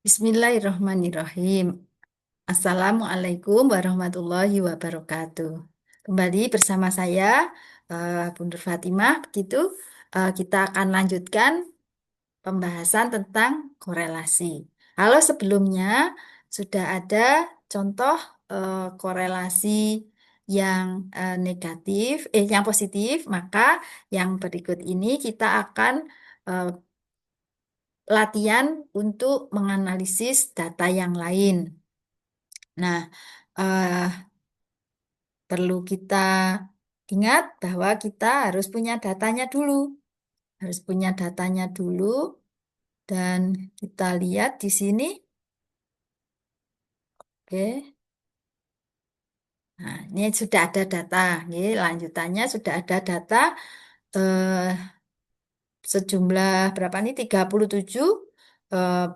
Bismillahirrahmanirrahim. Assalamualaikum warahmatullahi wabarakatuh. Kembali bersama saya, Bunda Fatimah. Begitu, kita akan lanjutkan pembahasan tentang korelasi. Kalau sebelumnya sudah ada contoh korelasi yang yang positif, maka yang berikut ini kita akan eh, latihan untuk menganalisis data yang lain. Nah, eh, perlu kita ingat bahwa kita harus punya datanya dulu. Harus punya datanya dulu dan kita lihat di sini. Oke. Nah, ini sudah ada data. Ini lanjutannya sudah ada data eh, sejumlah berapa nih? 37 eh,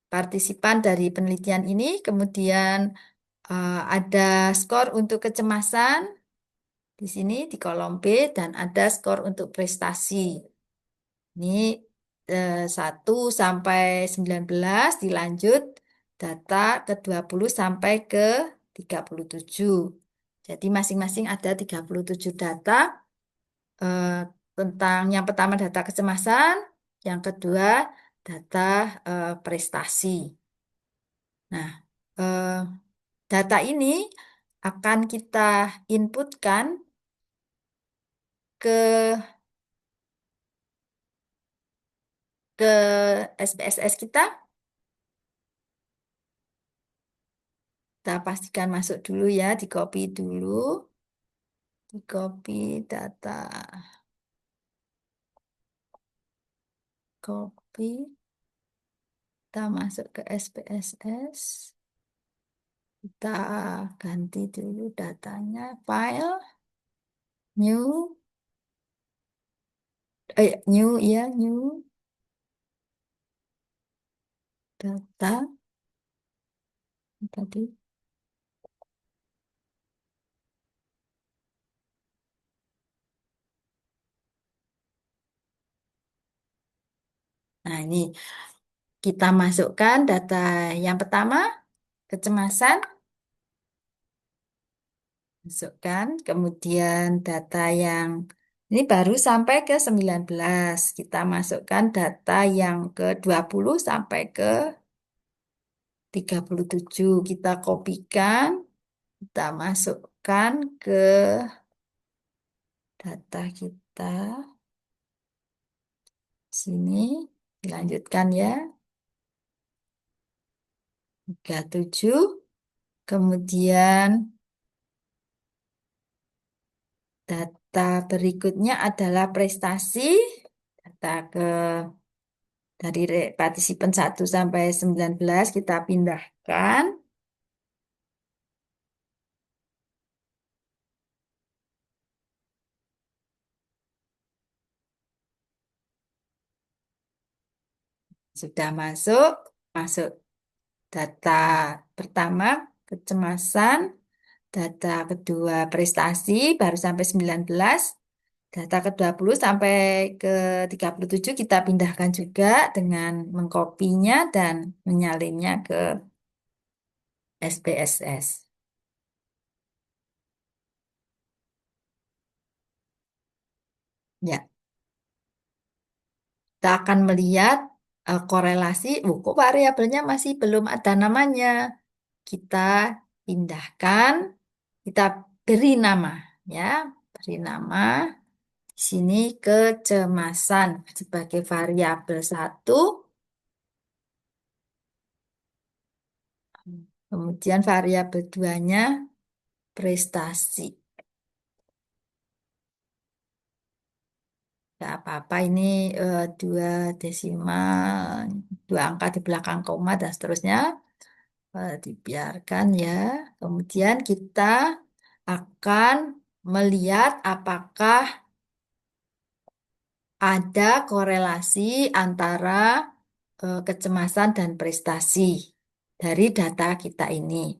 partisipan dari penelitian ini. Kemudian ada skor untuk kecemasan di sini di kolom B dan ada skor untuk prestasi. Ini 1 sampai 19 dilanjut data ke 20 sampai ke 37. Jadi masing-masing ada 37 data eh, tentang yang pertama data kecemasan, yang kedua data prestasi. Nah, eh, data ini akan kita inputkan ke ke SPSS kita. Kita pastikan masuk dulu ya, di copy dulu, di copy data, copy, kita masuk ke SPSS, kita ganti dulu datanya, file, new, new data tadi. Nah, ini kita masukkan data yang pertama, kecemasan, masukkan, kemudian data yang ini baru sampai ke 19. Kita masukkan data yang ke 20 sampai ke 37. Kita kopikan, kita masukkan ke data kita. Sini, dilanjutkan ya. 37. Kemudian data berikutnya adalah prestasi. Data dari partisipan 1 sampai 19 kita pindahkan. Sudah masuk, masuk data pertama kecemasan, data kedua prestasi baru sampai 19, data ke-20 sampai ke 37 kita pindahkan juga dengan mengkopinya dan menyalinnya ke SPSS. Ya, kita akan melihat korelasi, kok variabelnya masih belum ada namanya. Kita pindahkan, kita beri nama, ya, beri nama di sini kecemasan sebagai variabel 1, kemudian variabel 2-nya prestasi. Gak apa-apa ini dua desimal, dua angka di belakang koma dan seterusnya. Dibiarkan ya. Kemudian kita akan melihat apakah ada korelasi antara kecemasan dan prestasi dari data kita ini.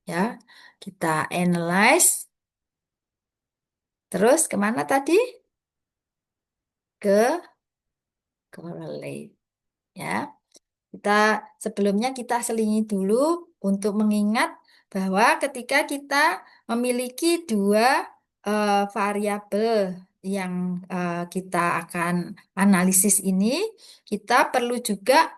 Ya, kita analyze. Terus kemana tadi? Ke correlate. Ya. Kita sebelumnya kita selingi dulu untuk mengingat bahwa ketika kita memiliki dua variabel yang kita akan analisis ini, kita perlu juga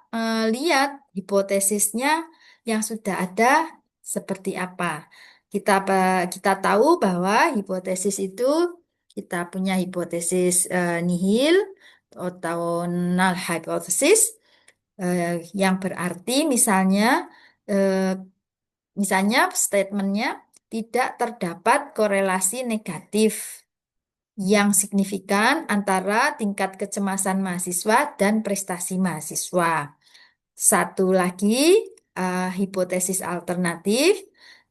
lihat hipotesisnya yang sudah ada seperti apa. Kita tahu bahwa hipotesis itu kita punya hipotesis nihil atau null hypothesis, yang berarti eh, misalnya statementnya tidak terdapat korelasi negatif yang signifikan antara tingkat kecemasan mahasiswa dan prestasi mahasiswa. Satu lagi, hipotesis alternatif,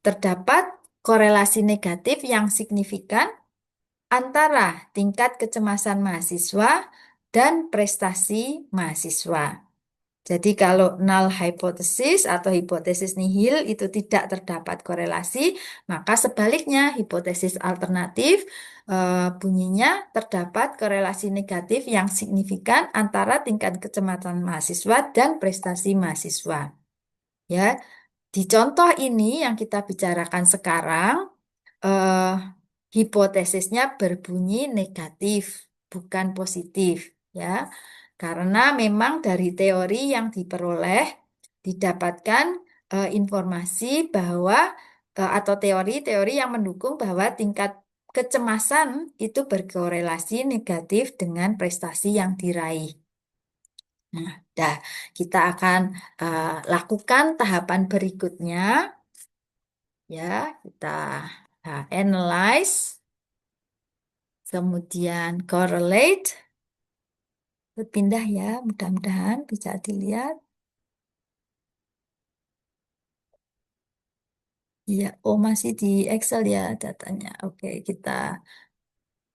terdapat korelasi negatif yang signifikan antara tingkat kecemasan mahasiswa dan prestasi mahasiswa. Jadi kalau null hypothesis atau hipotesis nihil itu tidak terdapat korelasi, maka sebaliknya hipotesis alternatif bunyinya terdapat korelasi negatif yang signifikan antara tingkat kecemasan mahasiswa dan prestasi mahasiswa. Ya, di contoh ini yang kita bicarakan sekarang, eh, hipotesisnya berbunyi negatif, bukan positif, ya. Karena memang dari teori yang diperoleh didapatkan informasi bahwa atau teori-teori yang mendukung bahwa tingkat kecemasan itu berkorelasi negatif dengan prestasi yang diraih. Nah, dah kita akan lakukan tahapan berikutnya, ya. Kita analyze, kemudian correlate, berpindah ya, mudah-mudahan bisa dilihat. Iya, oh masih di Excel ya datanya. Oke, kita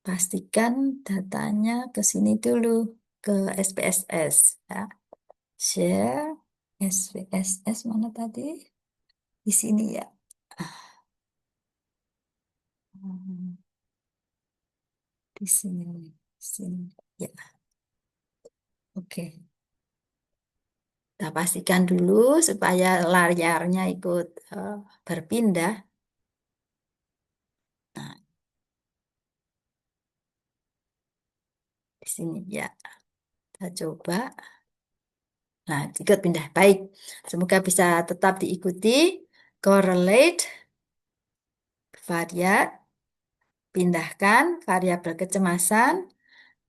pastikan datanya ke sini dulu, ke SPSS ya. Share SPSS mana tadi? Di sini ya. Hmm, di sini, di sini. Ya, oke. Kita pastikan dulu supaya layarnya ikut berpindah. Nah, di sini ya. Kita coba. Nah, ikut pindah. Baik. Semoga bisa tetap diikuti. Correlate, variat, pindahkan variabel kecemasan,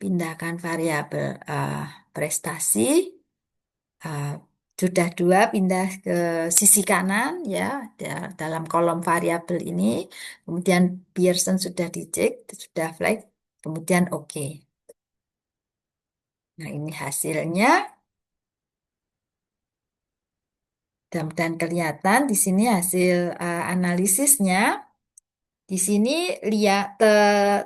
pindahkan variabel prestasi. Uh, sudah dua pindah ke sisi kanan ya, dalam kolom variabel ini. Kemudian Pearson sudah dicek, sudah flag, kemudian oke. Nah, ini hasilnya. Dan kelihatan di sini hasil analisisnya. Di sini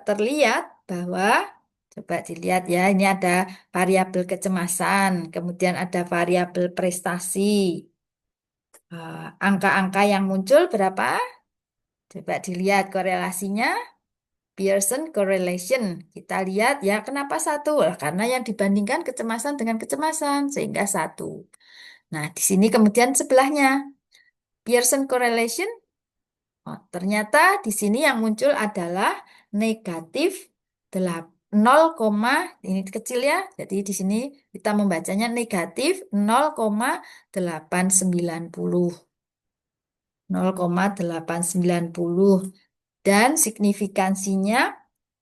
terlihat bahwa, coba dilihat ya, ini ada variabel kecemasan, kemudian ada variabel prestasi. Angka-angka yang muncul berapa? Coba dilihat korelasinya, Pearson correlation. Kita lihat ya, kenapa satu? Lah, karena yang dibandingkan kecemasan dengan kecemasan, sehingga satu. Nah, di sini kemudian sebelahnya, Pearson correlation. Oh, ternyata di sini yang muncul adalah negatif 0, ini kecil ya. Jadi di sini kita membacanya negatif 0,890. 0,890 dan signifikansinya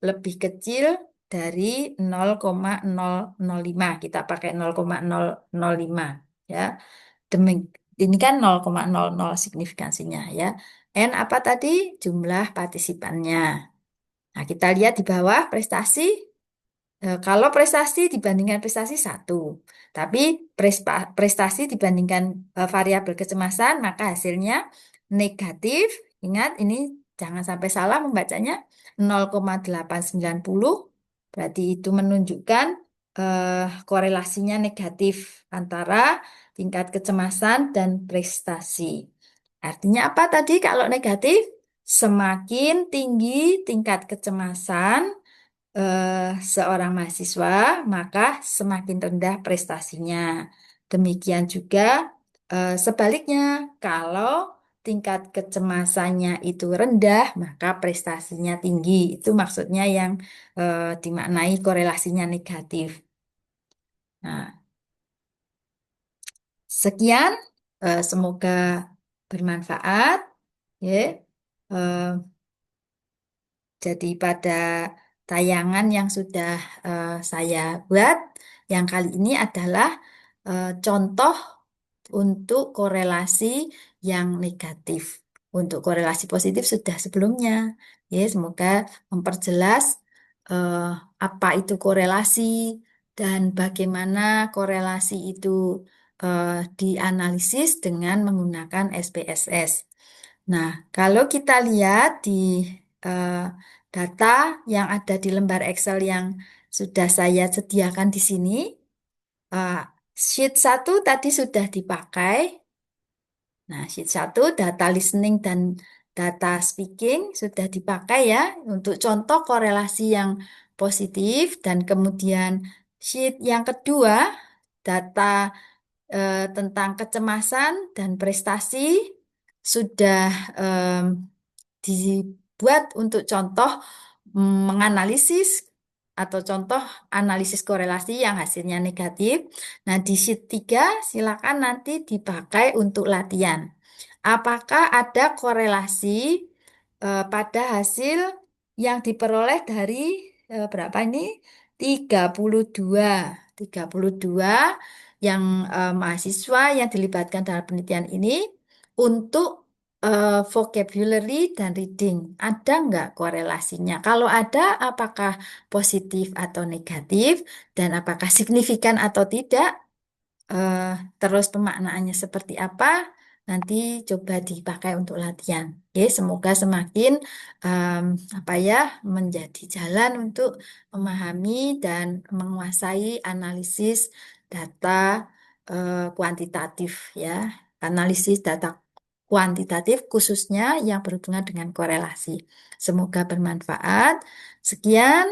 lebih kecil dari 0,005. Kita pakai 0,005 ya. Demi ini kan 0,00 signifikansinya ya. N apa tadi? Jumlah partisipannya. Nah, kita lihat di bawah prestasi. Kalau prestasi dibandingkan prestasi satu, tapi prestasi dibandingkan variabel kecemasan, maka hasilnya negatif. Ingat, ini jangan sampai salah membacanya 0,890. Berarti itu menunjukkan korelasinya negatif antara tingkat kecemasan dan prestasi. Artinya apa tadi kalau negatif? Semakin tinggi tingkat kecemasan seorang mahasiswa, maka semakin rendah prestasinya. Demikian juga sebaliknya, kalau tingkat kecemasannya itu rendah, maka prestasinya tinggi. Itu maksudnya yang dimaknai korelasinya negatif. Nah, sekian, semoga bermanfaat. Ya. Eh, Jadi pada tayangan yang sudah saya buat, yang kali ini adalah contoh untuk korelasi yang negatif. Untuk korelasi positif sudah sebelumnya. Ya, semoga memperjelas eh, apa itu korelasi dan bagaimana korelasi itu dianalisis dengan menggunakan SPSS. Nah, kalau kita lihat di eh, data yang ada di lembar Excel yang sudah saya sediakan di sini, eh, sheet 1 tadi sudah dipakai. Nah, sheet 1 data listening dan data speaking sudah dipakai ya untuk contoh korelasi yang positif, dan kemudian sheet yang kedua data tentang kecemasan dan prestasi sudah em, dibuat untuk contoh menganalisis atau contoh analisis korelasi yang hasilnya negatif. Nah, di sheet 3 silakan nanti dipakai untuk latihan. Apakah ada korelasi pada hasil yang diperoleh dari berapa ini? 32. 32 yang mahasiswa yang dilibatkan dalam penelitian ini untuk vocabulary dan reading. Ada nggak korelasinya? Kalau ada, apakah positif atau negatif? Dan apakah signifikan atau tidak? eh, Terus pemaknaannya seperti apa, nanti coba dipakai untuk latihan. Oke, semoga semakin em, apa ya menjadi jalan untuk memahami dan menguasai analisis data kuantitatif ya, analisis data kuantitatif khususnya yang berhubungan dengan korelasi. Semoga bermanfaat. Sekian,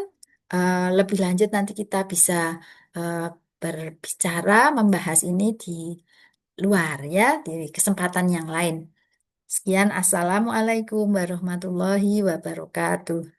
lebih lanjut nanti kita bisa eh, berbicara, membahas ini di luar ya, di kesempatan yang lain. Sekian, Assalamualaikum warahmatullahi wabarakatuh.